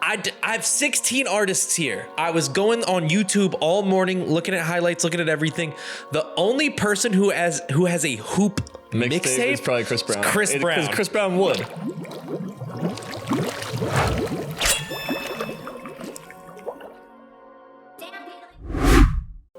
I have 16 artists here. I was going on YouTube all morning, looking at highlights, looking at everything. The only person who has a hoop mixtape is probably Chris Brown. Chris Brown. Because Chris Brown would.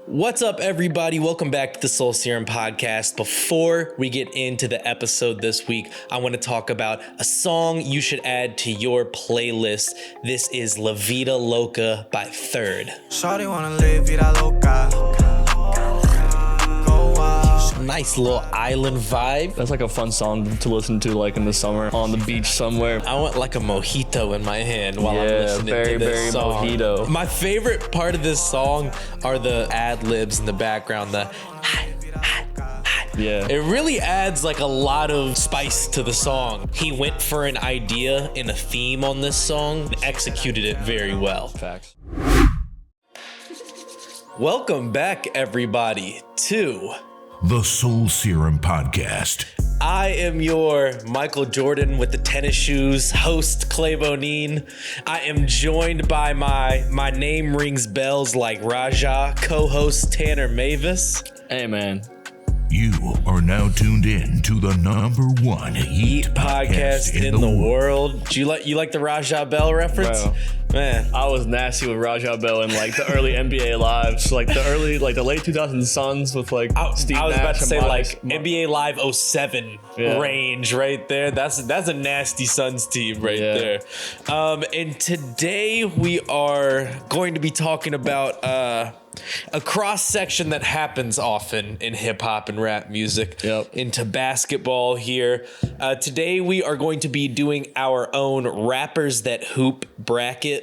What's up, everybody? Welcome back to the Soul Serum podcast. Before we get into the episode this week, I want to talk about a song you should add to your playlist. This is La Vida Loca by Third. Shawty wanna live vida loca. Go wild. Nice little island vibe. That's like a fun song to listen to, like in the summer on the beach somewhere. I want like a mojito in my hand while I'm listening to this song. Mojito. My favorite part of this song are the ad-libs in the background, the hi, hi, hi. Yeah. It really adds like a lot of spice to the song. He went for an idea and a theme on this song and executed it very well. Facts. Welcome back, everybody, to the Soul Serum podcast. I am your Michael Jordan with the tennis shoes host, Quavo. I am joined by my name rings bells like Raja co-host Tanner Mavis. Hey, man. You are now tuned in to the number one Eat podcast in the world. Do you like the Raja Bell reference? Bro. Man, I was nasty with Raja Bell in like the early NBA lives, like the late 2000 Suns with like Steve I was Nash about to and say Marcus. like NBA Live 07 range right there. That's a nasty Suns team right there. And today we are going to be talking about a cross section that happens often in hip hop and rap music into basketball here. Today we are going to be doing our own rappers that hoop bracket.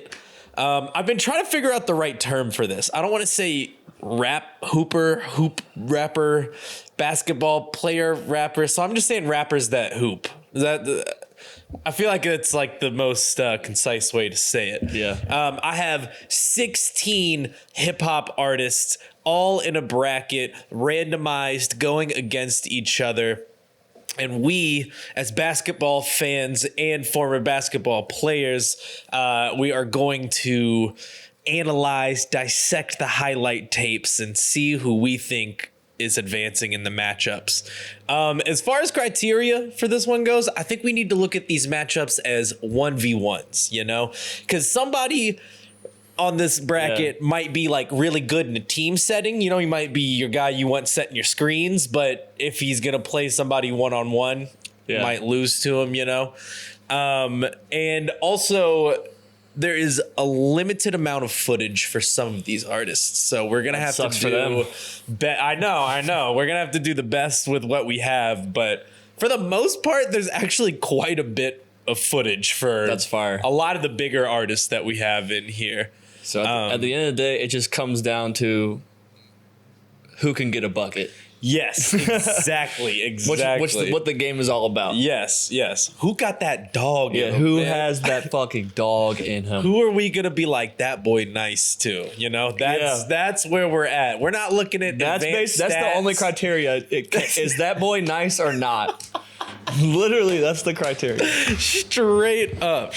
I've been trying to figure out the right term for this. I don't want to say rap hooper, hoop rapper, basketball player rapper. So I'm just saying rappers that hoop. I feel like it's like the most concise way to say it. Yeah. I have 16 hip hop artists all in a bracket, randomized, going against each other. And we, as basketball fans and former basketball players, we are going to analyze, dissect the highlight tapes and see who we think is advancing in the matchups. As far as criteria for this one goes, I think we need to look at these matchups as 1v1s, you know? Because somebody on this bracket might be like really good in a team setting. You know, he might be your guy you want setting your screens, but if he's going to play somebody one-on-one, you might lose to him, you know? And also, there is a limited amount of footage for some of these artists. So we're going to have to do... I know. We're going to have to do the best with what we have. But for the most part, there's actually quite a bit of footage for a lot of the bigger artists that we have in here. So at the end of the day, it just comes down to who can get a bucket. Yes, exactly. What the game is all about. Yes. Who got that dog in him? Who has that fucking dog in him? Who are we going to be like, that boy nice to? You know, that's where we're at. We're not looking at that's advanced That's stats. the only criteria. Is that boy nice or not? Literally, that's the criteria. Straight up.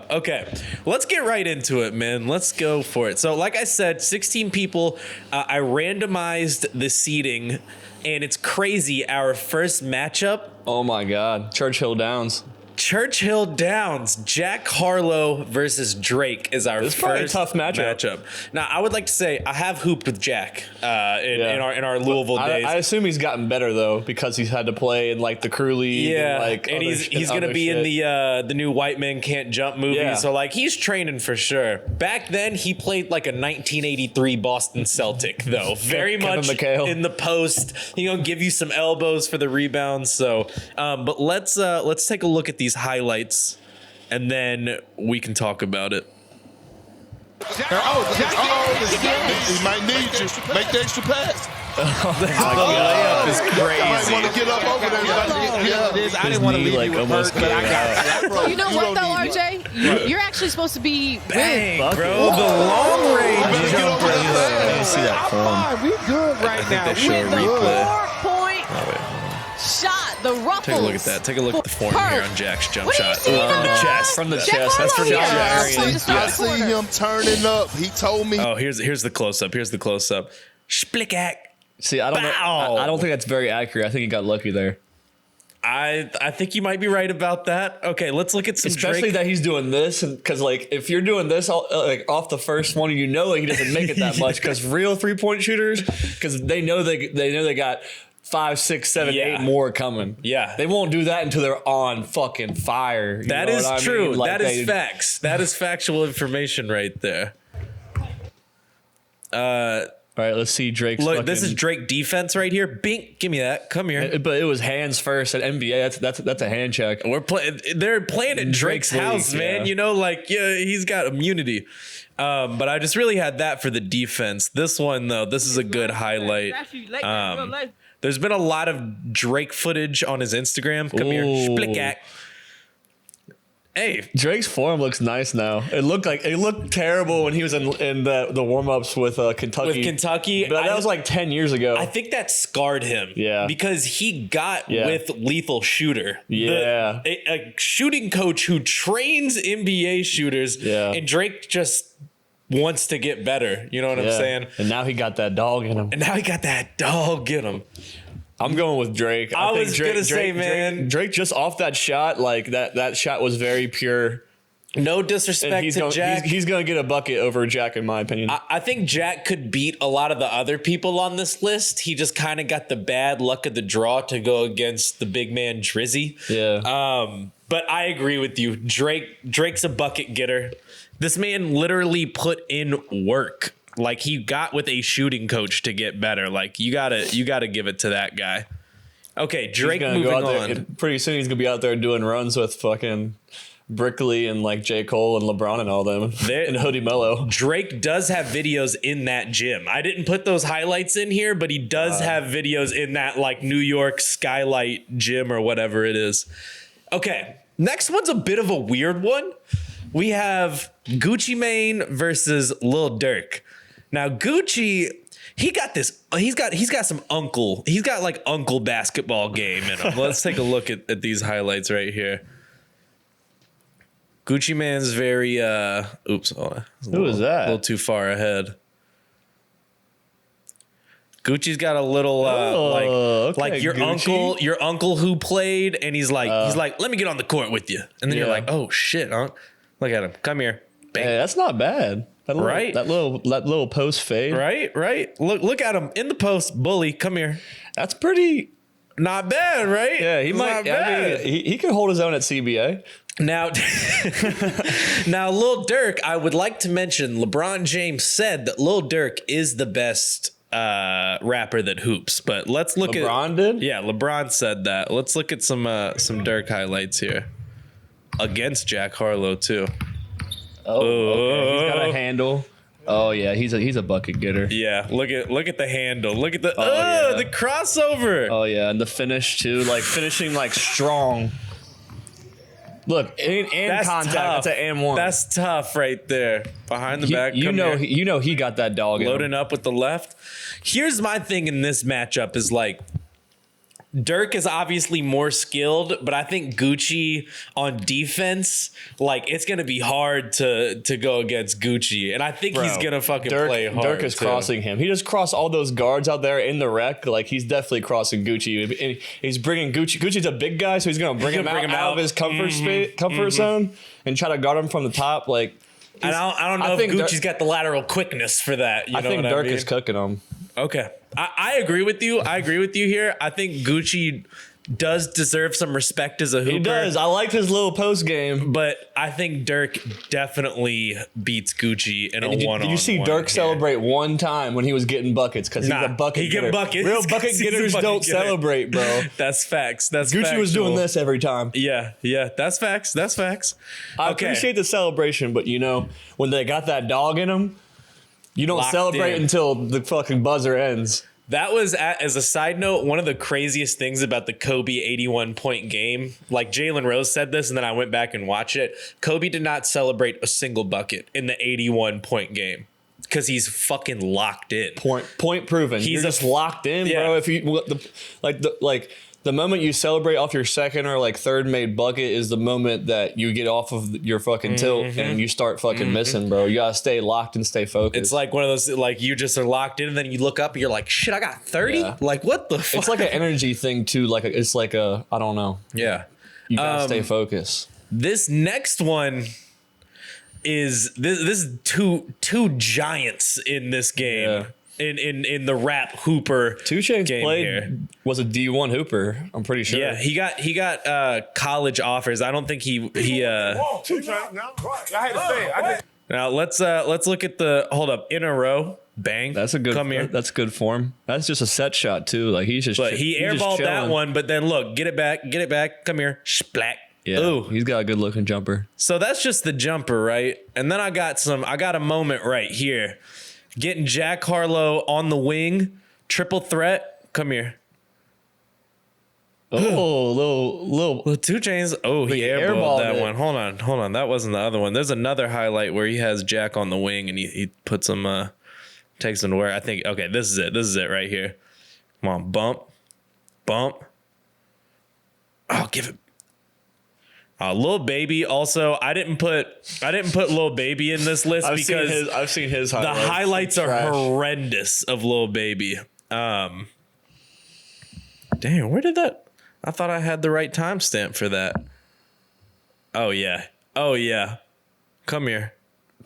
Okay, let's get right into it, man. Let's go for it. So, like I said, 16 people. I randomized the seating, and it's crazy. Our first matchup. Oh my God, Churchill Downs. Churchill Downs, Jack Harlow versus Drake is our first tough matchup. Now, I would like to say I have hooped with Jack in our Louisville days. I assume he's gotten better though because he's had to play in like the crew league. And he's gonna be in the new White Men Can't Jump movie. Yeah. So like he's training for sure. Back then he played like a 1983 Boston Celtic though, very much in the post. He gonna give you some elbows for the rebounds. So, but let's take a look at these highlights, and then we can talk about it. He might need you. Make the extra pass. The layup is crazy. I might want to get up over there. I didn't want to leave you with hurt, but I got it. You know what though, RJ? You're actually supposed to be bang, bro. The long range jumper. Let me see that form. We good right now. With the 4-point shot. the ruffles. Take a look at that. Take a look at the form here on Jack's jump What do you shot. see From the chest. From the Jack chest. That's Harlow from here. Jack. From the start I of the see quarter. him turning up. He told me. Oh, here's the close up. Here's the close up. Splickak. See, I don't know. Bow. I don't think that's very accurate. I think he got lucky there. I think you might be right about that. Okay, let's look at some Especially Drake. that he's doing this, and because like if you're doing this like off the first one, you know like, he doesn't make it that much. Because real 3-point shooters, because they know they got 5, 6, 7, 8 more coming. Yeah. They won't do that until they're on fucking fire. That is true. Like that is facts. That is factual information right there. All right, let's see Drake's. Look, this is Drake defense right here. Bink, give me that. Come here. But it was hands first at NBA. That's a hand check. They're playing at Drake's house, league, man. yeah. You know, like he's got immunity. But I just really had that for the defense. This one though, this is a good highlight. There's been a lot of Drake footage on his Instagram. Come here, Ooh. Splickak. Hey, Drake's form looks nice now. It looked terrible when he was in the warm ups with Kentucky. with Kentucky, But that was like 10 years ago. I think that scarred him. Yeah. Because he got Yeah. with Lethal Shooter. Yeah. A shooting coach who trains NBA shooters. Yeah. And Drake just wants to get better. You know what I'm saying? And now he got that dog in him. And now he got that dog in him. I'm going with Drake. I think was gonna say, man. Drake just off that shot, like that shot was very pure. No And disrespect to Jack. he's going to get a bucket over Jack, in my opinion. I think Jack could beat a lot of the other people on this list. He just kind of got the bad luck of the draw to go against the big man Drizzy. Yeah. But I agree with you. Drake's a bucket getter. This man literally put in work. Like he got with a shooting coach to get better. Like you gotta give it to that guy. Okay, Drake He's gonna moving go out there, on. pretty soon he's going to be out there doing runs with fucking Brickley and like J. Cole and LeBron and all them. And Hoodie Mello. Drake does have videos in that gym. I didn't put those highlights in here, but he does have videos in that like New York skylight gym or whatever it is. Okay, next one's a bit of a weird one. We have Gucci Mane versus Lil Durk. Now Gucci, he's got some uncle. He's got like uncle basketball game in him. Let's take a look at these highlights right here. Gucci Mane's very oops, Who is that? A little too far ahead. Gucci's got a little okay, like your Gucci. uncle who played, and he's like, let me get on the court with you. And then you're Yeah. like, oh shit, huh? Look at him. Come here. Bang. Hey, that's not bad. Right? That little post fade. Right. Look at him in the post. Bully, come here. That's pretty. Not bad, right? Yeah, he It's might. not bad. I mean, he could hold his own at CBA. Now, now, Lil Durk, I would like to mention LeBron James said that Lil Durk is the best rapper that hoops. But let's look at LeBron did? Yeah, LeBron said that. Let's look at some Durk highlights here against Jack Harlow too. Oh, okay. He's got a handle. Oh yeah, he's a bucket getter. Yeah, look at the handle. Look at the yeah. the crossover. Oh yeah, and the finish too, like finishing like strong. Look, and That's contact. tough. That's an and one. That's tough right there. Behind the back. You come know, here. he got that dog in him. Loading up with the left. Here's my thing in this matchup is like Durk is obviously more skilled, but I think Gucci on defense, like it's gonna be hard to go against Gucci, and I think he's gonna fucking play hard. Dirk is too. crossing him. He just crossed all those guards out there in the wreck. Like he's definitely crossing Gucci. And he's bringing Gucci. Gucci's a big guy, so he's gonna bring him out of his comfort zone and try to guard him from the top. Like, And I don't know if Gucci's got the lateral quickness for that. You I know think what Dirk I mean? is cooking him. Okay. I agree with you. I agree with you here. I think Gucci does deserve some respect as a hooper. He does. I liked his little post game. But I think Dirk definitely beats Gucci in a one-on-one. Did you see Dirk celebrate one time when he was getting buckets? Because he's a bucket he get getter. buckets. Real bucket 'Cause he's a getters bucket don't getter. celebrate, bro. That's facts. That's Gucci was doing factual. this every time. Yeah. That's facts. That's facts. I Okay. appreciate the celebration, but you know, when they got that dog in them, you don't Locked celebrate in. until the fucking buzzer ends. That was, as a side note, one of the craziest things about the Kobe 81-point game. Like Jalen Rose said this, and then I went back and watched it. Kobe did not celebrate a single bucket in the 81-point game because he's fucking locked in. Point proven. He's You're a- just locked in, Yeah. bro. If you the moment you celebrate off your second or like third made bucket is the moment that you get off of your fucking tilt and you start fucking missing, bro. You gotta stay locked and stay focused. It's like one of those, like you just are locked in and then you look up and you're like, shit, I got 30? Yeah. Like, what the fuck? It's like an energy thing too. Like it's like a, I don't know. Yeah. You gotta stay focused. This next one is this is two giants in this game. Yeah. In the rap hooper 2 Chainz game played here. was a D1 hooper. I'm pretty sure. Yeah, he got college offers. I don't think he Now let's look at the hold up in a row. Bang. That's a good. Come here. That's good form. That's just a set shot too. Like he's just. But he airballed that one. But then look, get it back. Come here, splack. Yeah. Ooh. He's got a good looking jumper. So that's just the jumper, right? And then I got a moment right here. Getting Jack Harlow on the wing, triple threat. Come here. Oh, little 2 Chainz. Oh, he airballed that it. one. Hold on. That wasn't the other one. There's another highlight where he has Jack on the wing and he puts him, takes him to where I think. Okay, this is it. This is it right here. Come on, bump. Oh, give it. Lil Baby. Also, I didn't put Lil Baby in this list because I've seen his the highlights. highlights are horrendous of Lil Baby. Damn, where did that? I thought I had the right timestamp for that. Oh yeah. Come here.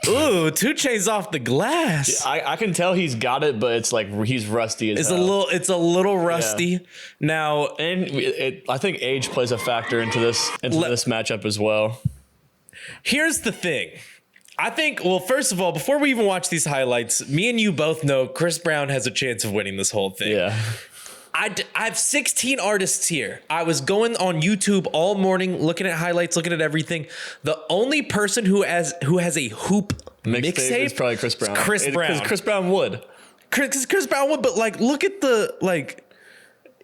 Ooh, 2 Chainz off the glass. I can tell he's got it, but it's like he's rusty as hell. It's a little rusty. Yeah. Now, And I think age plays a factor into this matchup as well. here's the thing. I think, well, first of all, before we even watch these highlights, me and you both know Chris Brown has a chance of winning this whole thing. Yeah. I have 16 artists here. I was going on YouTube all morning, looking at highlights, looking at everything. The only person who has a hoop mixtape is probably Chris Brown. Chris Brown. Because Chris Brown would. Chris Brown would, but like, look at the like.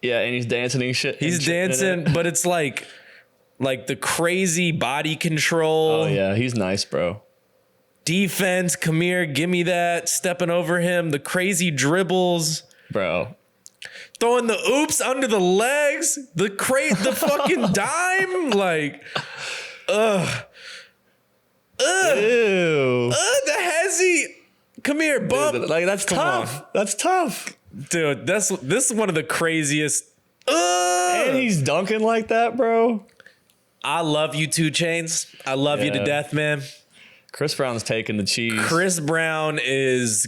Yeah, and he's dancing and shit. He's dancing, but it's like the crazy body control. Oh yeah, he's nice, bro. Defense, come here, give me that. Stepping over him, the crazy dribbles. Bro. Throwing the oops under the legs, the fucking dime, like, Ew. the hezzy. Come here, bump. Dude, like that's tough. That's tough. Dude, this is one of the craziest. And he's dunking like that, bro. I love you, 2 Chainz. I love you to Yeah. death, man. Chris Brown's taking the cheese. Chris Brown is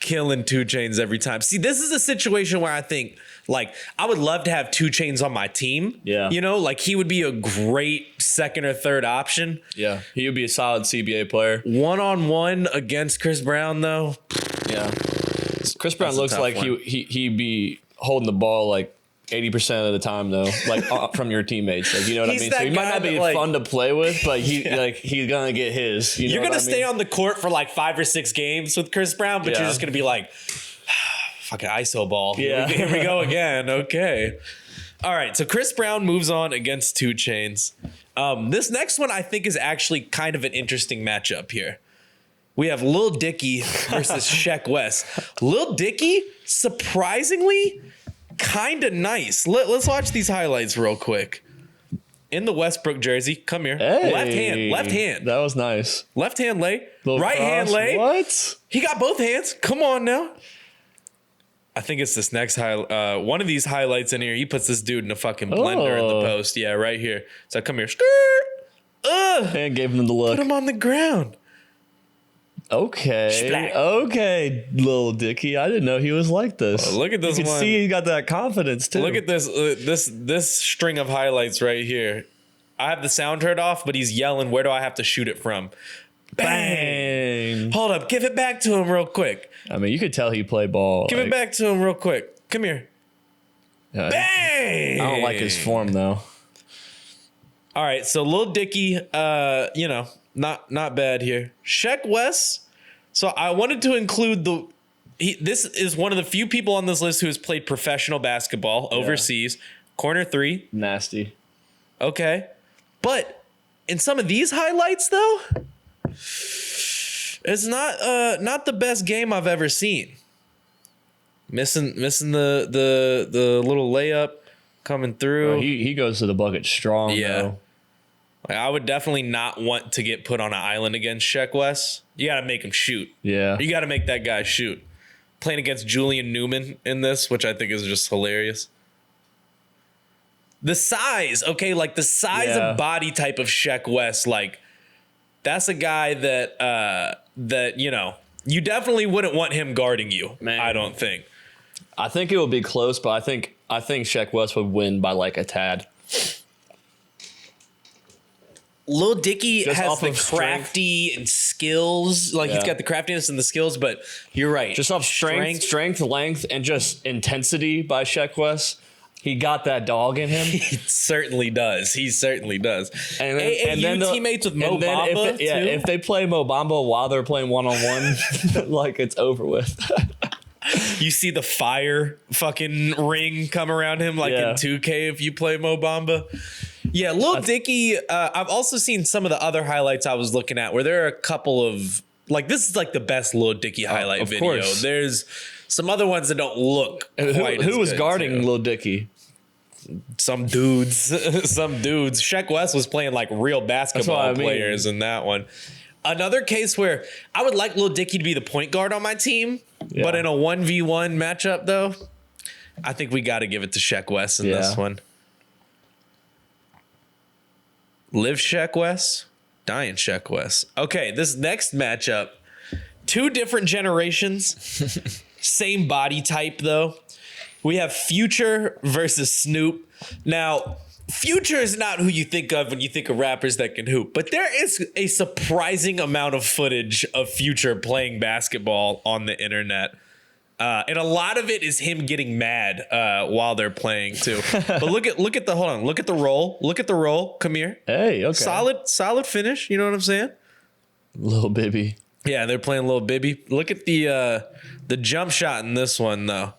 killing 2 Chainz every time. See, this is a situation where I think, like, I would love to have 2 Chainz on my team. Yeah. You know, like he would be a great second or third option. Yeah, he would be a solid CBA player. 1-on-1 against Chris Brown, though. Yeah. Chris Brown That's a looks tough like one. he'd be holding the ball like 80% of the time though, like from your teammates. Like, you know what He's I mean? that So he might guy not be that, like- fun to play with, but he's gonna get his. You know You're what going to I stay mean? on the court for like 5 or 6 games with Chris Brown, but Yeah. you're just going to be like, fucking ISO ball. Yeah. Here we go again. Okay. All right. So Chris Brown moves on against 2 Chainz. This next one I think is actually kind of an interesting matchup here. We have Lil Dicky versus Sheck West. Lil Dicky, surprisingly, kind of nice. Let's watch these highlights real quick. In the Westbrook jersey, come here. Hey, Left hand. That was nice. Left hand lay. Little Right hand cross. lay. What? He got both hands. Come on now. I think it's this next one of these highlights in here. He puts this dude in a fucking blender in the Oh. post. Yeah, right here. So come here. Skirt. And gave him the look. Put him on the ground. Okay. Splat. Okay, little Dicky. I didn't know he was like this. Oh, look at this You can one. see he got that confidence too. Look at this this string of highlights right here. I have the sound turned off, but he's yelling, where do I have to shoot it from? Bang. Hold up. Give it back to him real quick. I mean, you could tell he played ball. Give it back to him real quick. Come here. Yeah, Bang! I don't like his form though. All right, so Lil Dicky, not bad here. Sheck West. So I wanted to include this is one of the few people on this list who has played professional basketball overseas. Corner 3. Nasty. Okay. But in some of these highlights though, it's not the best game I've ever seen. Missing the little layup. coming through. He goes to the bucket strong. Yeah. Though. Like, I would definitely not want to get put on an island against Sheck West. You got to make him shoot. Yeah. You got to make that guy shoot. Playing against Julian Newman in this, which I think is just hilarious. The size, okay, like the size and body type of Sheck West, like that's a guy that you definitely wouldn't want him guarding you. Man. I don't think. I think it would be close, but I think Sheck West would win by like a tad. Lil Dicky Just has off the of strength. crafty and skills. Like he's got the craftiness and the skills, but you're right. Just off strength, length, and just intensity by Sheck West. He got that dog in him. He certainly does. He certainly does. And then teammates with Mo and then Bamba, if they play Mo Bamba while they're playing one-on-one, like it's over with. You see the fire fucking ring come around him like in 2K if you play Mo Bamba. Yeah, Lil Dicky, I've also seen some of the other highlights I was looking at where there are a couple of, like, this is like the best Lil Dicky highlight video. Course. There's some other ones that don't look quite Who as was good, guarding too. Lil Dicky? Some dudes. Some dudes. Sheck West was playing like real basketball players in that one. Another case where I would like Lil Dicky to be the point guard on my team, but in a 1v1 matchup, though, I think we got to give it to Sheck West in this one. Live Sheck West, dying Sheck West. Okay, this next matchup, 2 different generations, same body type, though. We have Future versus Snoop. Now, Future is not who you think of when you think of rappers that can hoop, but there is a surprising amount of footage of Future playing basketball on the internet. And a lot of it is him getting mad while they're playing too. But look at the look at the roll. Look at the roll. Come here. Hey, okay. Solid finish. You know what I'm saying? Lil Bibby. Yeah, they're playing Lil Bibby. Look at the jump shot in this one though.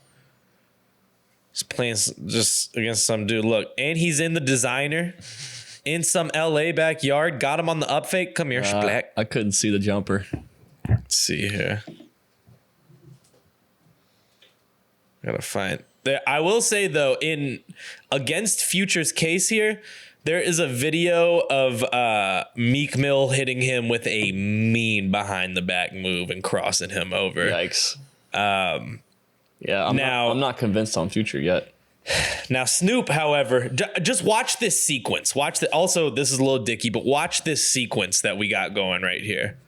He's playing just against some dude. Look, and he's in the designer in some LA backyard. Got him on the up fake. Come here, Black. I couldn't see the jumper. Let's see here. Gotta find. I will say though, in against Future's case here, there is a video of Meek Mill hitting him with a mean behind the back move and crossing him over. Yikes. I'm not convinced on Future yet. Now Snoop, however, just watch this sequence. Also, this is Lil Dicky, but watch this sequence that we got going right here.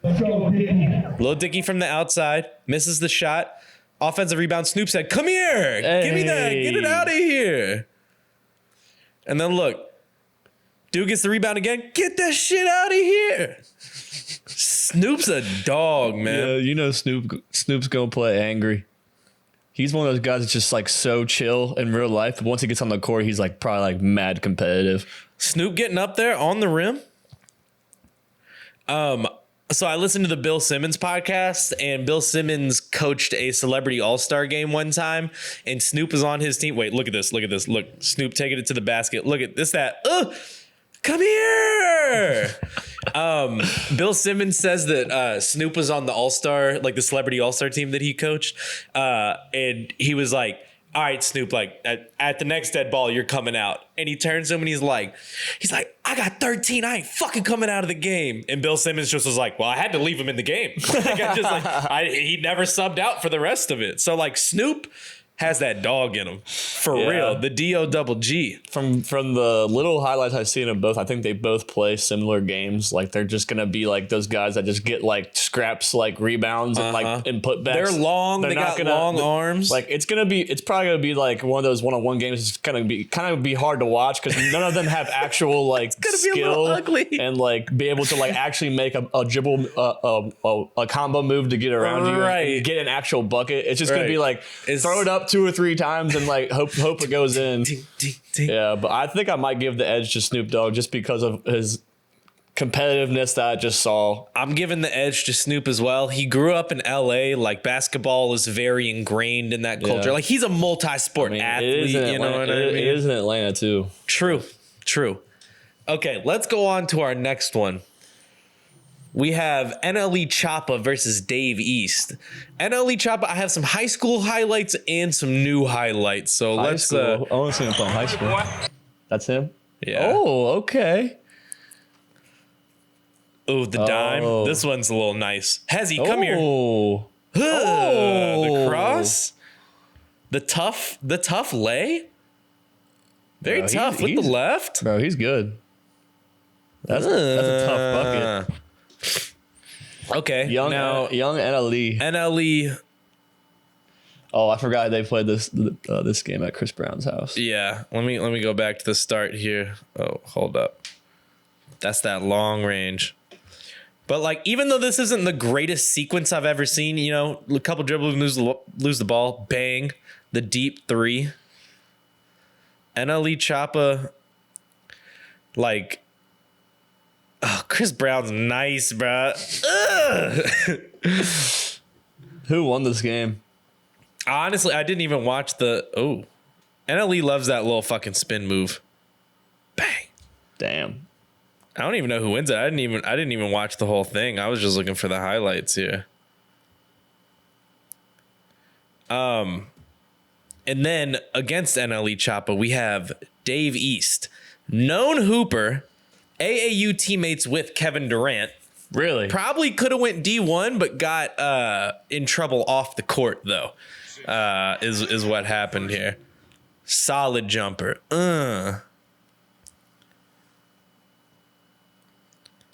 Lil Dicky from the outside misses the shot. Offensive rebound. Snoop said, "Come here, give me that, get it out of here." And then look, dude gets the rebound again. Get that shit out of here. Snoop's a dog, man. Yeah, you know Snoop's gonna play angry. He's one of those guys that's just like so chill in real life. But once he gets on the court, he's like probably like mad competitive. Snoop getting up there on the rim. So I listened to the Bill Simmons podcast, and Bill Simmons coached a celebrity all-star game one time, and Snoop is on his team. Wait, look at this. Look, Snoop taking it to the basket. Look at this, come here. Bill Simmons says that Snoop was on the all-star, like the celebrity all-star team that he coached. And he was like, all right, Snoop, like at the next dead ball, you're coming out. And he turns to him and he's like, I got 13. I ain't fucking coming out of the game. And Bill Simmons just was like, well, I had to leave him in the game. He never subbed out for the rest of it. So like Snoop has that dog in him for real. The D-O-double-G. From the little highlights I've seen of both, I think they both play similar games. Like they're just gonna be like those guys that just get like scraps, like rebounds and like and putbacks. They're long. They got long arms. Like it's probably gonna be like one of those one-on-one games. It's gonna be hard to watch because none of them have actual like skill ugly. and like be able to like actually make a dribble a combo move to get around you and get an actual bucket. It's just gonna be like throw it up 2 or 3 times and like hope it goes in. Yeah, but I think I might give the edge to Snoop Dogg just because of his competitiveness that I just saw. I'm giving the edge to Snoop as well. He grew up in LA. Like basketball is very ingrained in that culture. Like he's a multi-sport athlete. You know what I mean? It is in Atlanta too. True. Okay, let's go on to our next one. we have NLE Choppa versus Dave East. NLE Choppa, I have some high school highlights and some new highlights. So High let's. school. I want to see him playing high school. That's him? Yeah. Oh, okay. Oh, the dime. This one's a little nice. Hezzy, come here. Oh. The cross. The tough lay. Very Bro, tough with the left. Bro, he's good. That's a tough bucket. Okay. Young NLE. NLE. Oh, I forgot they played this game at Chris Brown's house. Yeah. Let me go back to the start here. Oh, hold up. That's that long range. But like, even though this isn't the greatest sequence I've ever seen, you know, a couple dribbles, lose the ball, bang, the deep three. NLE Choppa, like, oh, Chris Brown's nice, bro. Who won this game? Honestly, I didn't even watch the. Oh, NLE loves that little fucking spin move. Bang. Damn. I don't even know who wins it. I didn't even watch the whole thing. I was just looking for the highlights here. And then against NLE Choppa, we have Dave East, known hooper, AAU teammates with Kevin Durant. Really? Probably could have went D1, but got in trouble off the court though. Is what happened here. Solid jumper.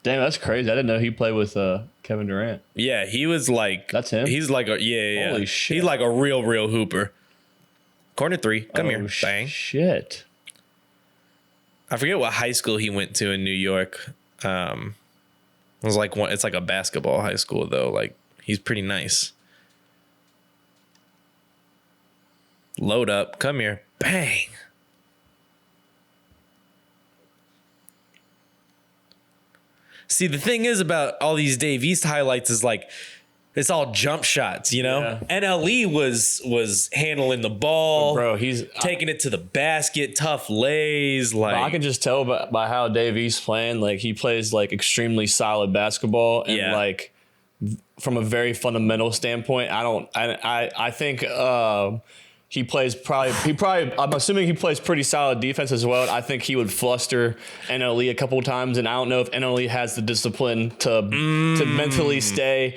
Damn, that's crazy. I didn't know he played with Kevin Durant. Yeah, he was like. That's him? He's like a yeah. Holy shit. He's like a real hooper. Corner three. Come here. Bang. Shit. I forget what high school he went to in New York. It was like one. It's like a basketball high school though. Like he's pretty nice. Load up. Come here. Bang. See, the thing is about all these Dave East highlights is like it's all jump shots, you know? Yeah. NLE was handling the ball. Bro, he's taking it to the basket, tough lays. Like I can just tell by how Dave East playing. Like he plays like extremely solid basketball, and like from a very fundamental standpoint, I think he plays I'm assuming he plays pretty solid defense as well. I think he would fluster NLE a couple of times, and I don't know if NLE has the discipline to mentally stay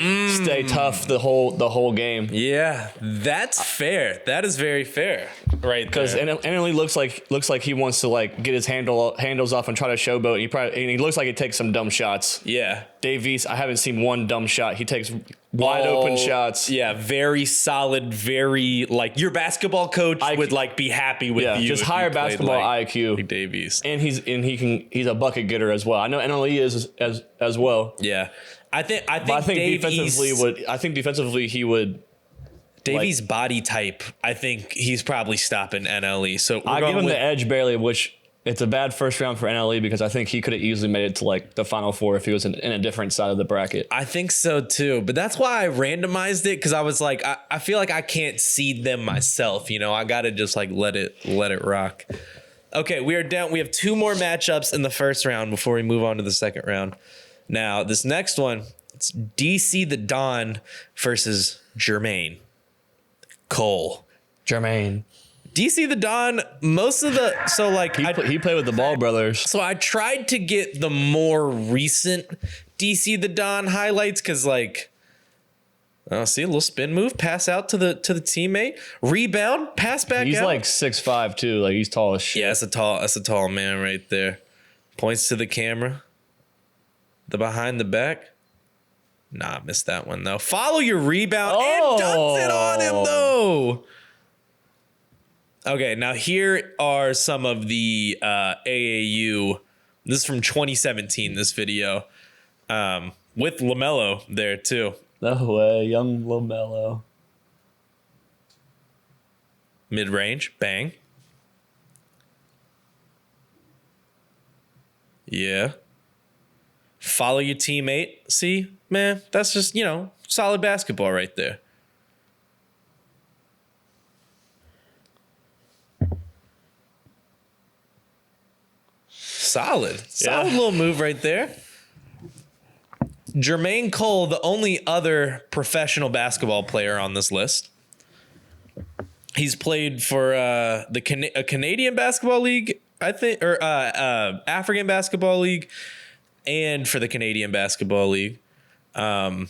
tough the whole game. Yeah, that's fair. That is very fair, right? Because NLE looks like he wants to like get his handles off and try to showboat. And he looks like he takes some dumb shots. Yeah, Dave East, I haven't seen one dumb shot. He takes wide open shots. Yeah, very solid. Very like your basketball coach would like be happy with you. Just higher basketball IQ. Like Dave East, and he's a bucket getter as well. I know NLE is as well. Yeah, I think defensively he would. Davey's body type, I think he's probably stopping NLE. So I give him the edge barely, which it's a bad first round for NLE because I think he could have easily made it to like the Final Four if he was in a different side of the bracket. I think so too, but that's why I randomized it because I was like, I feel like I can't seed them myself. You know, I gotta just like let it rock. Okay, we are down. We have two more matchups in the first round before we move on to the second round. Now, this next one, it's DC the Don versus Jermaine Cole. Jermaine. DC the Don, most of the he played with the Ball brothers. So I tried to get the more recent DC the Don highlights because see a little spin move, pass out to the teammate, rebound, pass back. He's out. like 6'5" too. Like he's tall as shit. Yeah, that's a tall man right there. Points to the camera. The behind the back. Nah, missed that one though. Follow your rebound and dunks it on him though. Okay, now here are some of the AAU. This is from 2017, this video. With LaMelo there too. No way, young LaMelo. Mid-range, bang. Yeah. Follow your teammate. See, man, that's just, solid basketball right there. Solid little move right there. Jermaine Cole, the only other professional basketball player on this list. He's played for a Canadian basketball league, I think, or African basketball league, and for the Canadian basketball league. In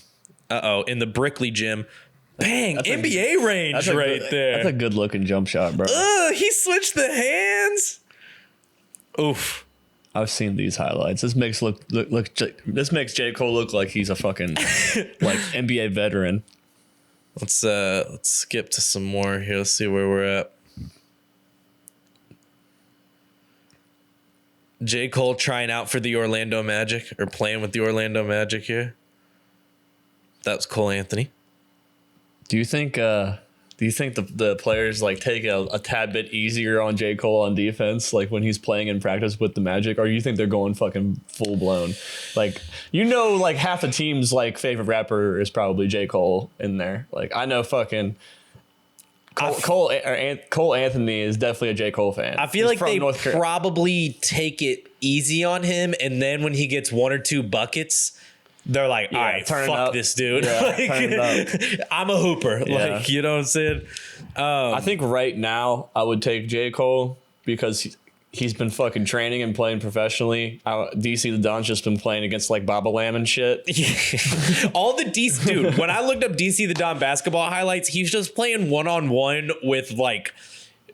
the Brickley gym. Bang, that's NBA range right there. That's a good looking jump shot, bro. He switched the hands. Oof. I've seen these highlights. This makes this makes J. Cole look like he's a fucking like NBA veteran. Let's skip to some more here. Let's see where we're at. J. Cole trying out for the Orlando Magic, or playing with the Orlando Magic here. That was Cole Anthony. Do you think the players like take a tad bit easier on J. Cole on defense, like when he's playing in practice with the Magic, or you think they're going fucking full blown? Like, like half the team's like favorite rapper is probably J. Cole in there. Like, I know fucking Cole Anthony is definitely a J. Cole fan. I feel like they probably take it easy on him, and then when he gets one or two buckets, they're like, all right, fuck this dude. Yeah, I'm a hooper. Yeah. Like, you know what I'm saying? I think right now I would take J. Cole because he's been fucking training and playing professionally. DC the Don's just been playing against like Baba Lamb and shit. All the DC, dude, when I looked up DC the Don basketball highlights, he's just playing one-on-one with like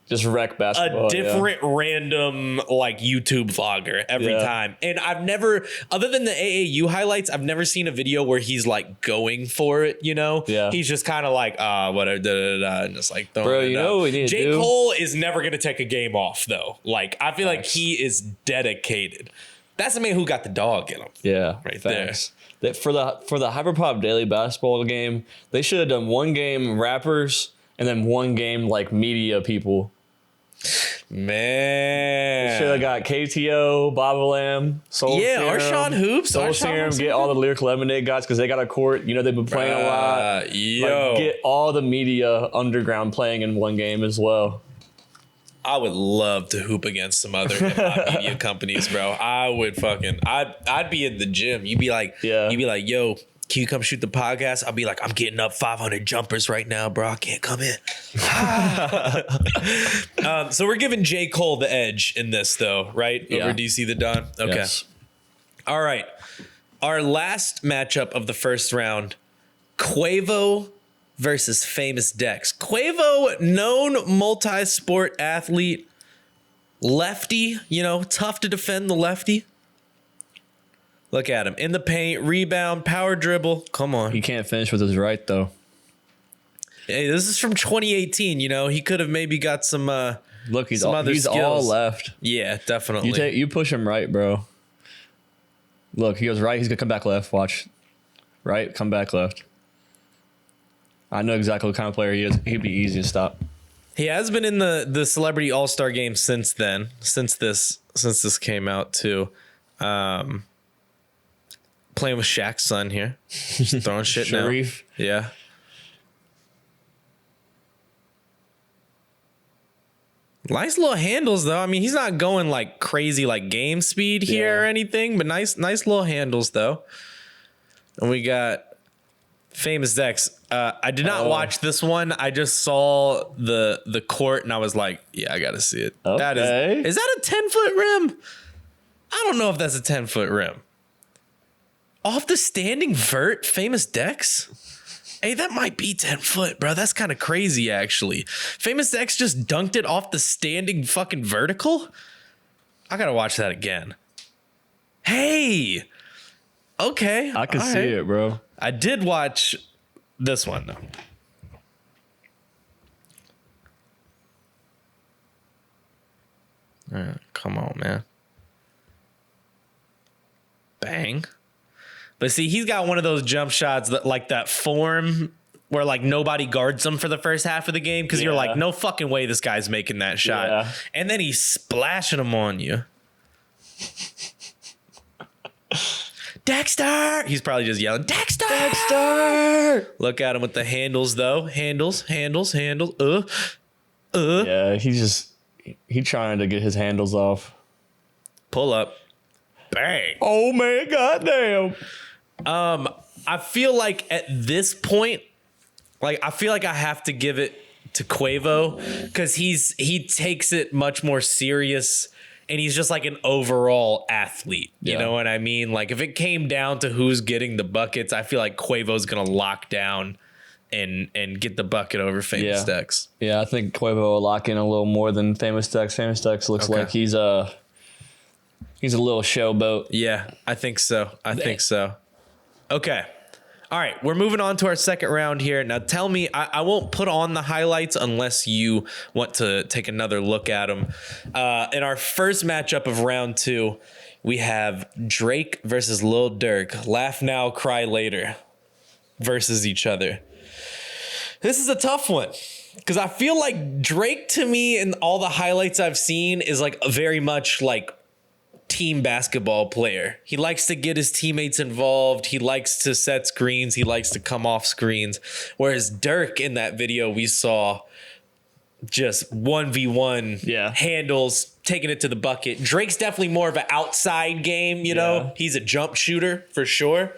just wreck basketball. A different random like YouTube vlogger every time. And I've never, other than the AAU highlights, I've never seen a video where he's like going for it, you know? Yeah. He's just kind of like, whatever, and just like throwing Bro, it you know what we need to do? J. Cole is never going to take a game off, though. Like, I feel like he is dedicated. That's the man who got the dog in him. Yeah. Right thanks. There. For the Hyperpop Daily basketball game, they should have done one game rappers and then one game like media people. Man, should have got KTO, Baba Lamb, Soul Serum, Arshawn Hoops, Soul Serum. Get all the Lyrical Lemonade guys because they got a court. You know they've been playing a lot. Like, get all the media underground playing in one game as well. I would love to hoop against some other hip-hop media companies, bro. I'd be in the gym. You'd be like, yo, can you come shoot the podcast? I'll be like, I'm getting up 500 jumpers right now, bro. I can't come in. So we're giving J. Cole the edge in this, though, right? Over DC the Don? Okay. Yes. All right. Our last matchup of the first round, Quavo versus Famous Dex. Quavo, known multi-sport athlete, lefty, tough to defend the lefty. Look at him in the paint, rebound, power dribble. Come on. He can't finish with his right, though. Hey, this is from 2018. He could have maybe got some. Look, he's skills. All left. Yeah, definitely. You push him right, bro. Look, he goes right. He's gonna come back left. Watch, right, come back left. I know exactly what kind of player he is. He'd be easy to stop. He has been in the Celebrity All-Star game since then. Since this came out too. Playing with Shaq's son here. Just throwing shit now. Sharif. Yeah. Nice little handles, though. I mean, he's not going like crazy like game speed here or anything, but nice little handles, though. And we got Famous Dex. I did not watch this one. I just saw the court, and I was like, yeah, I got to see it. Okay. Is that a 10-foot rim? I don't know if that's a 10-foot rim. Off the standing vert, Famous Dex? Hey, that might be 10 foot, bro. That's kind of crazy, actually. Famous Dex just dunked it off the standing fucking vertical? I gotta watch that again. Hey! Okay. I can see it, bro. I did watch this one, though. All right, come on, man. Bang. But see, he's got one of those jump shots that like that form where like nobody guards him for the first half of the game because you're like, no fucking way this guy's making that shot. Yeah. And then he's splashing them on you. Dexter! He's probably just yelling, Dexter! Dexter! Look at him with the handles, though. Handles. Yeah, he's trying to get his handles off. Pull up. Bang. Oh, man, goddamn. I feel like at this point, like I feel like I have to give it to Quavo because he takes it much more serious and he's just like an overall athlete. You know what I mean? Like if it came down to who's getting the buckets, I feel like Quavo's gonna lock down and get the bucket over Famous Dex. Yeah, I think Quavo will lock in a little more than Famous Dex. Famous Dex looks like he's a little showboat. Yeah, I think so. Okay. All right, we're moving on to our second round here. Now tell me, I won't put on the highlights unless you want to take another look at them. In our first matchup of round 2, we have Drake versus Lil Durk. Laugh now, cry later versus each other. This is a tough one because I feel like Drake to me and all the highlights I've seen is like very much like team basketball player. He likes to get his teammates involved. He likes to set screens. He likes to come off screens. Whereas Durk in that video we saw just 1v1 handles, taking it to the bucket. Drake's definitely more of an outside game, you know? He's a jump shooter for sure.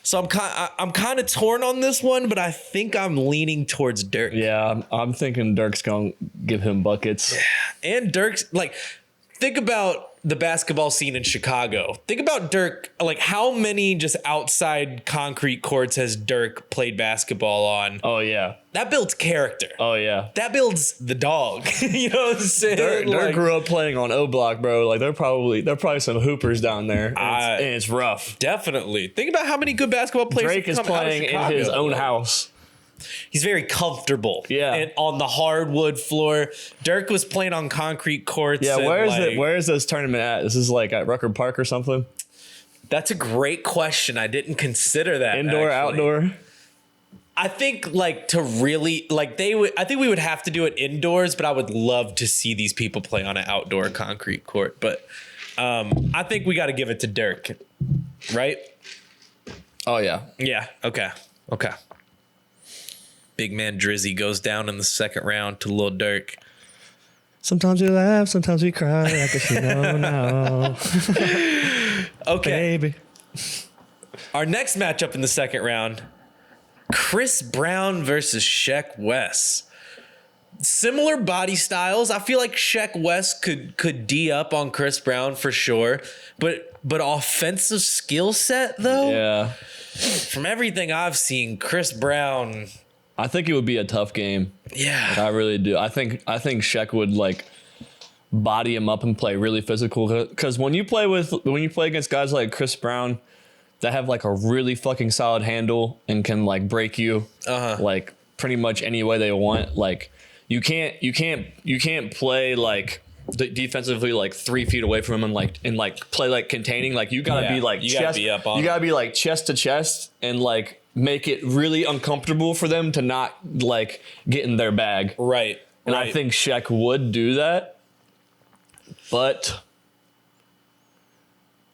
So I'm kind of torn on this one, but I think I'm leaning towards Durk. Yeah, I'm thinking Durk's going to give him buckets. And Durk's like, think about the basketball scene in Chicago. Think about Durk. Like, how many just outside concrete courts has Durk played basketball on? Oh, yeah. That builds character. Oh, yeah. That builds the dog. You know what I'm saying? Durk grew up playing on O Block, bro. Like, there are probably some hoopers down there. And it's rough. Definitely. Think about how many good basketball players Drake is playing in his own house. He's very comfortable. Yeah. And on the hardwood floor. Durk was playing on concrete courts. Yeah, where is this tournament at? This is like at Rucker Park or something? That's a great question. I didn't consider that. Indoor, outdoor? I think like to really like I think we would have to do it indoors, but I would love to see these people play on an outdoor concrete court. But I think we got to give it to Durk, right? Oh, yeah. Yeah. Okay. Big man Drizzy goes down in the second round to Lil Durk. Sometimes we laugh, sometimes we cry. I guess you know now. Okay. Baby. Our next matchup in the second round, Chris Brown versus Sheck Wes. Similar body styles. I feel like Sheck Wes could D up on Chris Brown for sure. But offensive skill set, though? Yeah. From everything I've seen, Chris Brown... I think it would be a tough game. Yeah. I really do. I think Sheck would like body him up and play really physical. Because when you play against guys like Chris Brown that have like a really fucking solid handle and can like break you like pretty much any way they want, like you can't play like defensively like 3 feet away from him and play like containing. Like you gotta be like gotta be like chest to chest and like make it really uncomfortable for them to not like get in their bag. Right. And I think Sheck would do that. But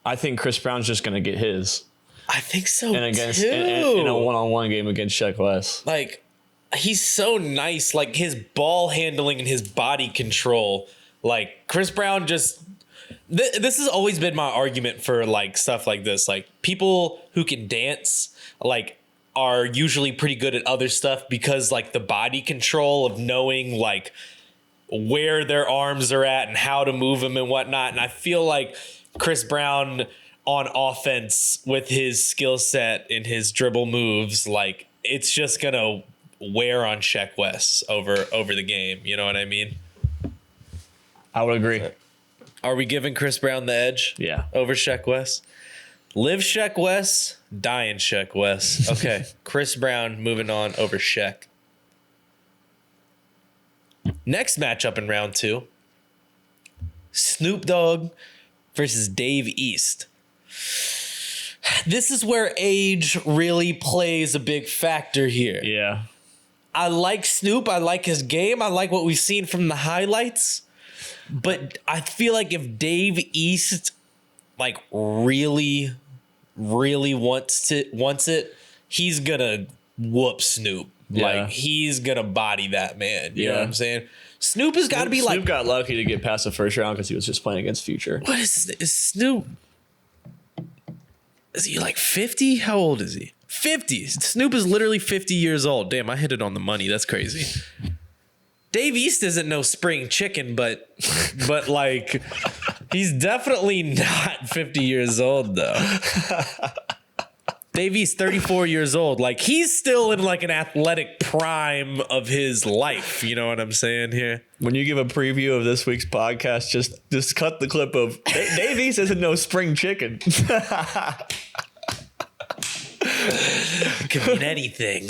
I think Chris Brown's just going to get his. I think so, in a one-on-one game against Sheck Wes. Like, he's so nice. Like, his ball handling and his body control. Like, Chris Brown just... This has always been my argument for, like, stuff like this. Like, people who can dance, like, are usually pretty good at other stuff because like the body control of knowing like where their arms are at and how to move them and whatnot. And I feel like Chris Brown on offense with his skill set and his dribble moves, like it's just going to wear on Sheck Wes over the game. You know what I mean? I would agree. Are we giving Chris Brown the edge? Yeah. Over Sheck Wes? Live Sheck Wes, die in Sheck Wes. Okay, Chris Brown moving on over Sheck. Next matchup in round 2, Snoop Dogg versus Dave East. This is where age really plays a big factor here. Yeah. I like Snoop. I like his game. I like what we've seen from the highlights. But I feel like if Dave East like really wants it, he's gonna whoop Snoop. Yeah. Like he's gonna body that man. You know what I'm saying? Snoop has got to be like... Snoop got lucky to get past the first round because he was just playing against Future. What is Snoop? Is he like 50? How old is he? 50. Snoop is literally 50 years old. Damn, I hit it on the money. That's crazy. Dave East isn't no spring chicken, but like he's definitely not 50 years old though. Dave East 34 years old. Like he's still in like an athletic prime of his life. You know what I'm saying here? When you give a preview of this week's podcast, just cut the clip of Dave East isn't no spring chicken. Could mean anything.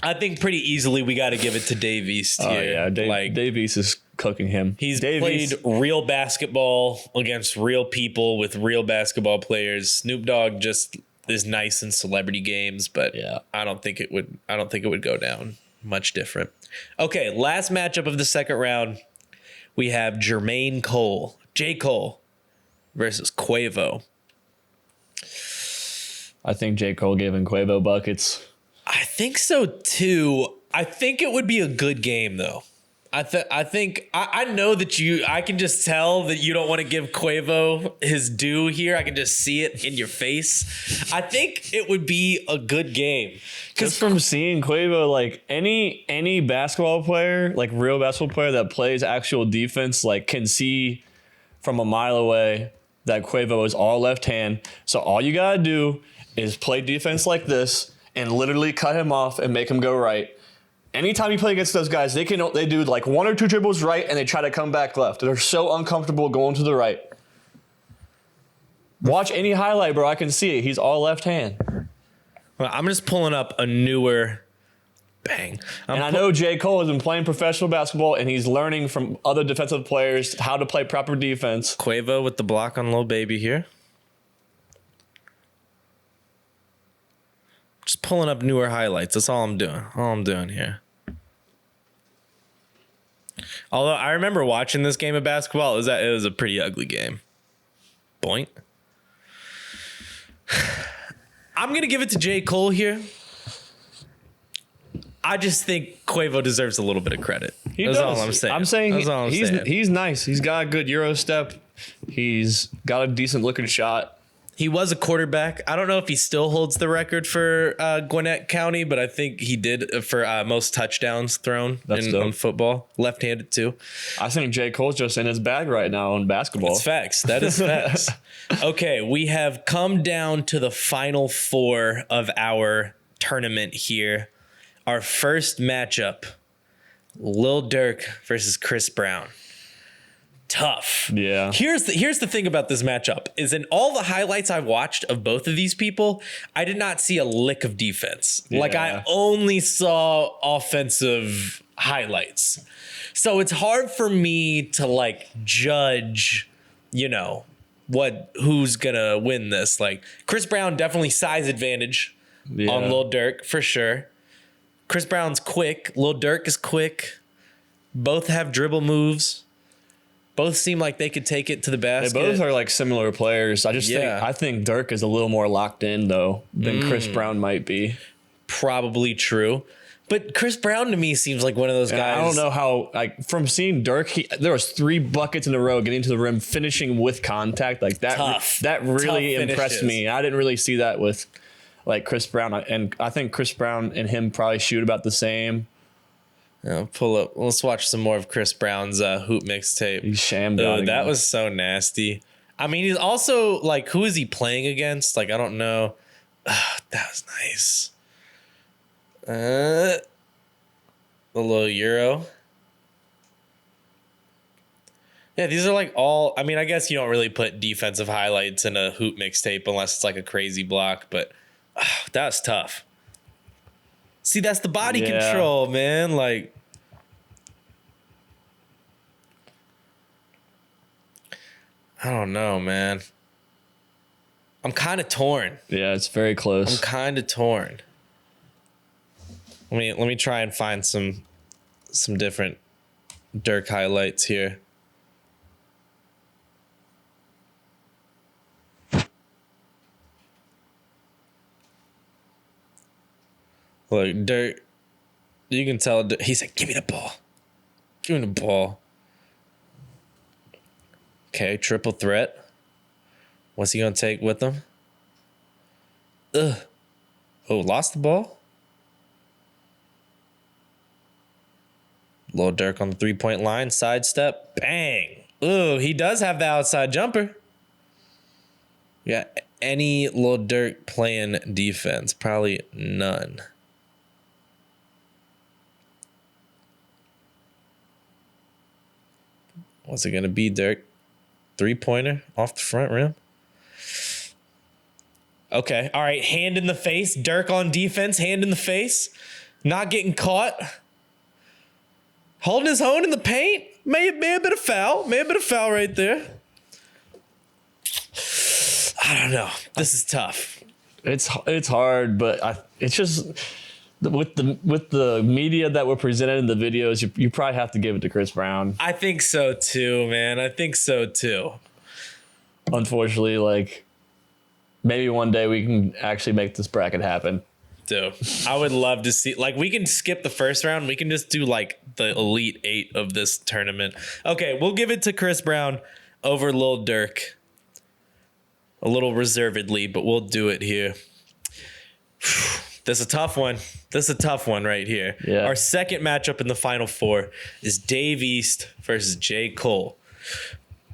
I think pretty easily we got to give it to Dave East here. Oh yeah, Dave East is cooking him. He's played real basketball against real people with real basketball players. Snoop Dogg just is nice in celebrity games, but yeah. I don't think it would go down much different. Okay, last matchup of the second round, we have J. Cole versus Quavo. I think J. Cole giving Quavo buckets. I think so too. I think it would be a good game though. I know that I can just tell that you don't want to give Quavo his due here. I can just see it in your face. I think it would be a good game. Just from seeing Quavo, like any basketball player, like real basketball player that plays actual defense, like can see from a mile away that Quavo is all left hand. So all you gotta do is play defense like this and literally cut him off and make him go right. Anytime you play against those guys, they do like one or two dribbles right and they try to come back left. They're so uncomfortable going to the right. Watch any highlight, bro. I can see it. He's all left hand. Well, I'm just pulling up a newer bang. I know J. Cole has been playing professional basketball and he's learning from other defensive players how to play proper defense. Quavo with the block on Lil Baby here. Just pulling up newer highlights. That's all I'm doing here. Although I remember watching this game of basketball, it was a pretty ugly game. Point. I'm going to give it to J. Cole here. I just think Quavo deserves a little bit of credit. That's all I'm saying. I'm saying he's nice. He's got a good Euro step. He's got a decent looking shot. He was a quarterback. I don't know if he still holds the record for Gwinnett County, but I think he did for most touchdowns thrown in football. Left-handed, too. I think J. Cole's just in his bag right now in basketball. It's facts. That is facts. Okay, we have come down to the final four of our tournament here. Our first matchup, Lil Durk versus Chris Brown. Tough. Yeah. Here's the thing about this matchup is in all the highlights I watched of both of these people, I did not see a lick of defense. Yeah. Like I only saw offensive highlights. So it's hard for me to like judge, who's gonna win this. Like Chris Brown definitely size advantage on Lil Durk for sure. Chris Brown's quick. Lil Durk is quick. Both have dribble moves. Both seem like they could take it to the basket. They both are like similar players. I think Durk is a little more locked in though than Chris Brown might be. Probably true. But Chris Brown to me seems like one of those guys. I don't know how, like from seeing Durk, there was 3 buckets in a row getting to the rim, finishing with contact. Like that, that really impressed me. I didn't really see that with like Chris Brown. And I think Chris Brown and him probably shoot about the same. Pull up. Let's watch some more of Chris Brown's hoop mixtape. He's sham-godding. That was so nasty. I mean, he's also like, who is he playing against? Like, I don't know. That was nice. A little Euro. Yeah, these are like all. I mean, I guess you don't really put defensive highlights in a hoop mixtape unless it's like a crazy block, but that was tough. See, that's the body control, man. Like, I don't know, man. I'm kind of torn. Yeah, it's very close. I'm kind of torn. Let me try and find some different Durk highlights here. Look, Durk, you can tell he said, "Give me the ball. Give me the ball." Okay, triple threat. What's he gonna take with him? Ugh. Oh, lost the ball. Lil Durk on the 3-point line, sidestep, bang. Ooh, he does have the outside jumper. Yeah, any Lil Durk playing defense? Probably none. What's it gonna be, Durk? 3-pointer off the front rim. Okay, all right, hand in the face. Durk on defense, hand in the face. Not getting caught. Holding his own in the paint. May have been a foul. May have been a foul right there. I don't know. This is tough. It's hard, but it's just with the media that were presented in the videos, you probably have to give it to Chris Brown. I think so too, man. I think so too. Unfortunately, like maybe one day we can actually make this bracket happen. Dude, I would love to see, like, we can skip the first round. We can just do like the Elite 8 of this tournament. Okay, we'll give it to Chris Brown over Lil Durk. A little reservedly, but we'll do it here. This is a tough one. This is a tough one right here. Yeah. Our second matchup in the Final Four is Dave East versus J. Cole.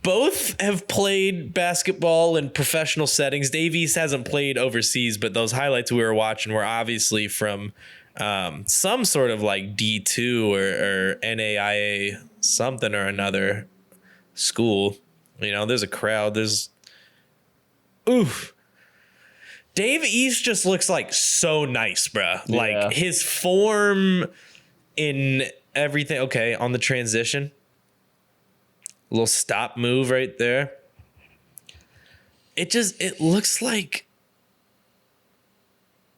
Both have played basketball in professional settings. Dave East hasn't played overseas, but those highlights we were watching were obviously from some sort of like D2 or NAIA something or another school. You know, there's a crowd. There's... Oof. Dave East just looks like so nice, bruh. Yeah. Like his form in everything. Okay, on the transition. Little stop move right there. It looks like...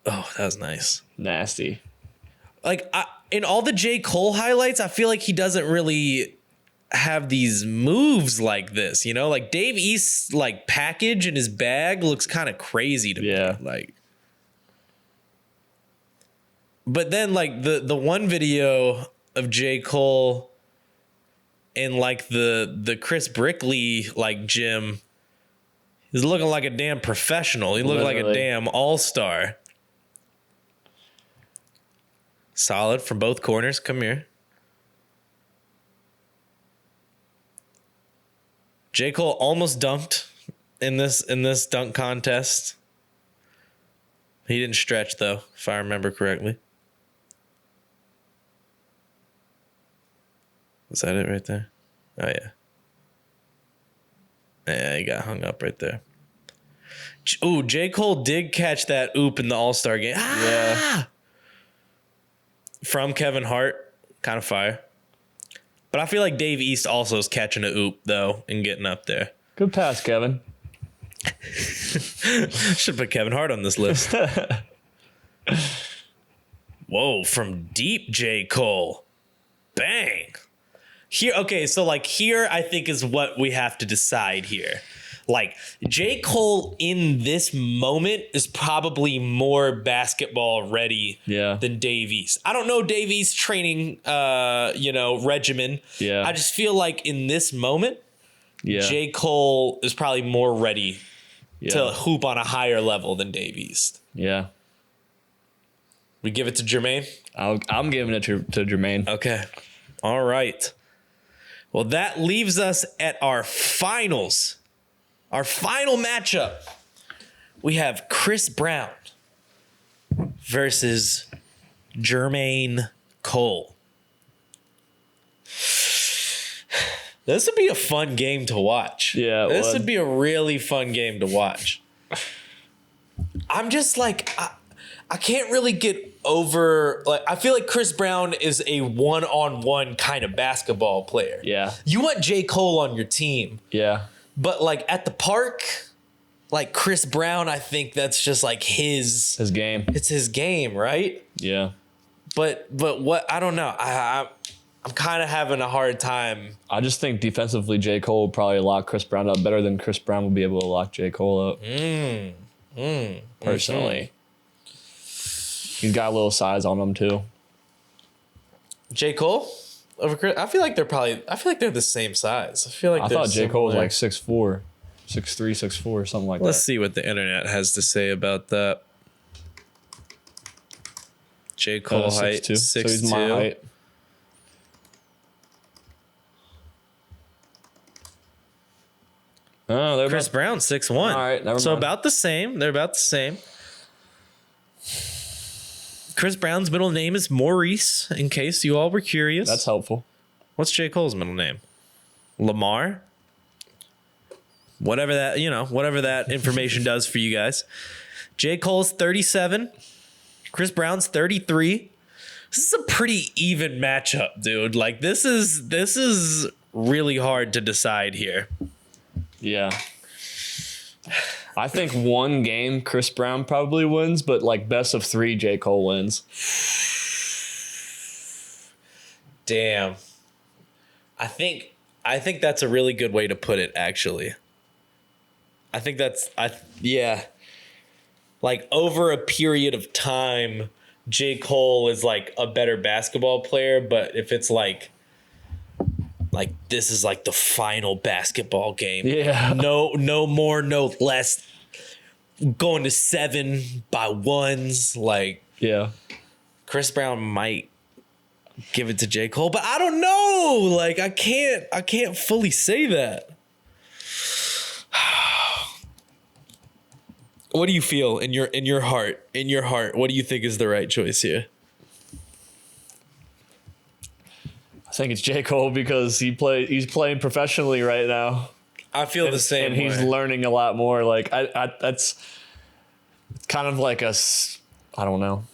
Oh, that was nice. Nasty. Like, in all the J. Cole highlights, I feel like he doesn't really have these moves like this, you know? Like, Dave East's, like, package in his bag looks kind of crazy to me. Like... But then, like, the one video of J. Cole in, like, the Chris Brickley, like, gym, he's looking like a damn professional. He looked like a damn all-star. Solid from both corners. Come here. J. Cole almost dunked in this dunk contest. He didn't stretch, though, if I remember correctly. Is that it right there? Oh, yeah. Yeah, he got hung up right there. Oh, J. Cole did catch that oop in the All-Star game. Yeah. From Kevin Hart. Kind of fire. But I feel like Dave East also is catching a oop, though, and getting up there. Good pass, Kevin. Should put Kevin Hart on this list. Whoa, from deep J. Cole. Bang. Here, okay, so like here I think is what we have to decide here. Like J. Cole in this moment is probably more basketball ready than Dave East. I don't know Dave East's training regimen. Yeah. I just feel like in this moment, J. Cole is probably more ready to hoop on a higher level than Dave East. Yeah. We give it to Jermaine? I'm giving it to Jermaine. Okay. All right. Well, that leaves us at our finals. Our final matchup. We have Chris Brown versus Jermaine Cole. This would be a fun game to watch. Yeah, this would be a really fun game to watch. I'm just like... I can't really get over, like, I feel like Chris Brown is a one-on-one kind of basketball player. Yeah. You want J. Cole on your team. Yeah. But, like, at the park, like, Chris Brown, I think that's just, like, his game. It's his game, right? Yeah. But what, I don't know. I'm kind of having a hard time. I just think defensively, J. Cole will probably lock Chris Brown up better than Chris Brown will be able to lock J. Cole up. Personally. He's got a little size on him too. J. Cole over Chris? I feel like they're the same size. I feel like I thought J. Cole was like 6'4". 6'3", 6'4", something like Let's that. see what the internet has to say about that. J. Cole height, 6'2". 6'2". So he's my height. Oh, they're Chris Brown, 6'1". All right, never So mind. about the same. They're about the same. Chris Brown's middle name is Maurice, in case you all were curious. That's helpful. What's J. Cole's middle name? Lamar? Whatever that information does for you guys. J. Cole's 37. Chris Brown's 33. This is a pretty even matchup, dude. Like this is really hard to decide here. Yeah. I think one game Chris Brown probably wins, but like best of 3 J. Cole wins. Damn. I think that's a really good way to put it, actually. I think yeah. Like over a period of time, J. Cole is like a better basketball player, but if it's like this is like the final basketball game. Yeah. No more, no less. Going to 7 by 1s. Like, Yeah. Chris Brown might give it to J. Cole, but I don't know. Like, I can't fully say that. What do you feel in your heart? In your heart, what do you think is the right choice here? I think it's J. Cole because he's playing professionally right now. I feel the same and he's way. learning a lot more. Like that's kind of like I don't know,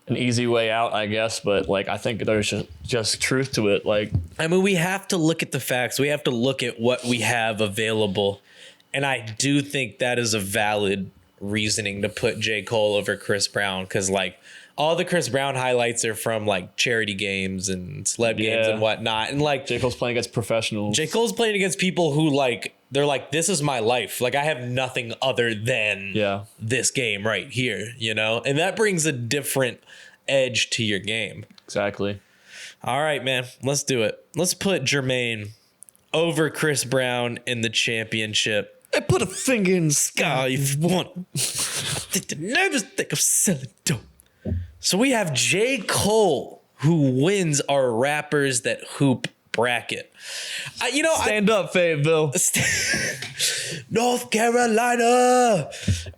an easy way out, I guess. But like, I think there's just truth to it. Like, I mean, we have to look at the facts. We have to look at what we have available. And I do think that is a valid reasoning to put J. Cole over Chris Brown. Because like all the Chris Brown highlights are from like charity games and celeb games and whatnot. And like J. Cole's playing against professionals. J. Cole's playing against people who like, they're like, this is my life. Like I have nothing other than this game right here, you know? And that brings a different edge to your game. Exactly. All right, man, let's do it. Let's put Jermaine over Chris Brown in the championship. I put a finger in the sky if you want. The nervous think of selling dope. So we have J. Cole, who wins our Rappers That Hoop bracket. Stand up, Fayetteville. North Carolina.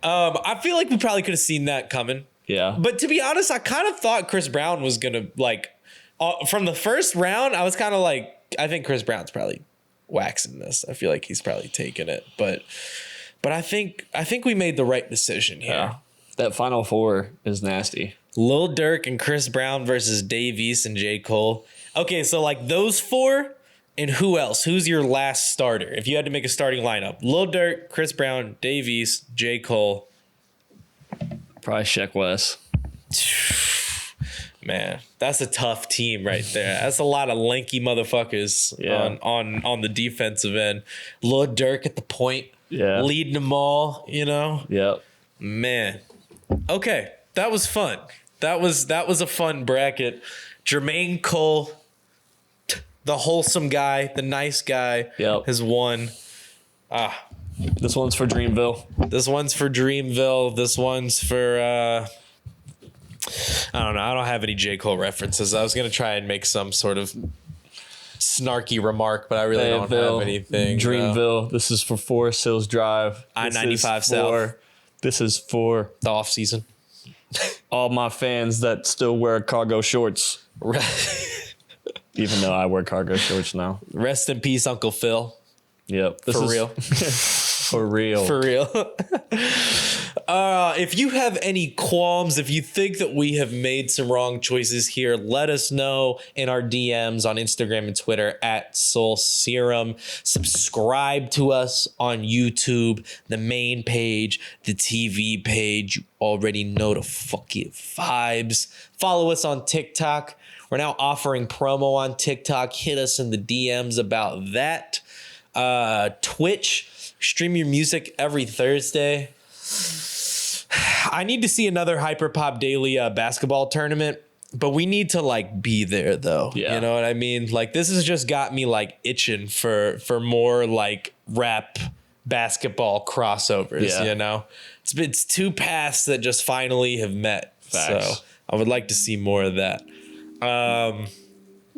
I feel like we probably could have seen that coming. Yeah. But to be honest, I kind of thought Chris Brown was going to, like, from the first round, I was kind of like, I think Chris Brown's probably waxing this. I feel like he's probably taking it. But I think we made the right decision here. Yeah. That Final Four is nasty. Lil Durk and Chris Brown versus Dave East and J. Cole. Okay, so like those 4, and who else? Who's your last starter? If you had to make a starting lineup. Lil Durk, Chris Brown, Dave East, J. Cole. Probably Sheck West. Man, that's a tough team right there. That's a lot of lanky motherfuckers on the defensive end. Lil Durk at the point, leading them all, you know? Yep. Man. Okay, that was fun. That was a fun bracket. Jermaine Cole, the wholesome guy, the nice guy, has won. This one's for Dreamville. This one's for Dreamville. This one's for I don't know. I don't have any J. Cole references. I was going to try and make some sort of snarky remark, but I really don't have anything. Dreamville. This is for Forest Hills Drive. I-95 South. This is for the off season. All my fans that still wear cargo shorts. Even though I wear cargo shorts now. Rest in peace, Uncle Phil. Yep. For real. For real. For real. If you have any qualms, if you think that we have made some wrong choices here, let us know in our DMs on Instagram and Twitter at Soul Serum. Subscribe to us on YouTube, the main page, the TV page. You already know the fucking vibes. Follow us on TikTok. We're now offering promo on TikTok. Hit us in the DMs about that. Twitch, stream your music every Thursday. I need to see another Hyperpop Daily basketball tournament, but we need to like be there though. Yeah. You know what I mean? Like this has just got me like itching for more like rap basketball crossovers. Yeah. You know, it's two paths that just finally have met. Facts. So I would like to see more of that.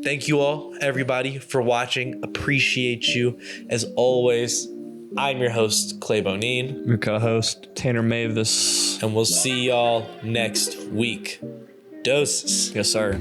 Thank you all, everybody, for watching. Appreciate you as always. I'm your host, Clay Bonine. Your co-host, Tanner Mavis. And we'll see y'all next week. Doses. Yes, sir.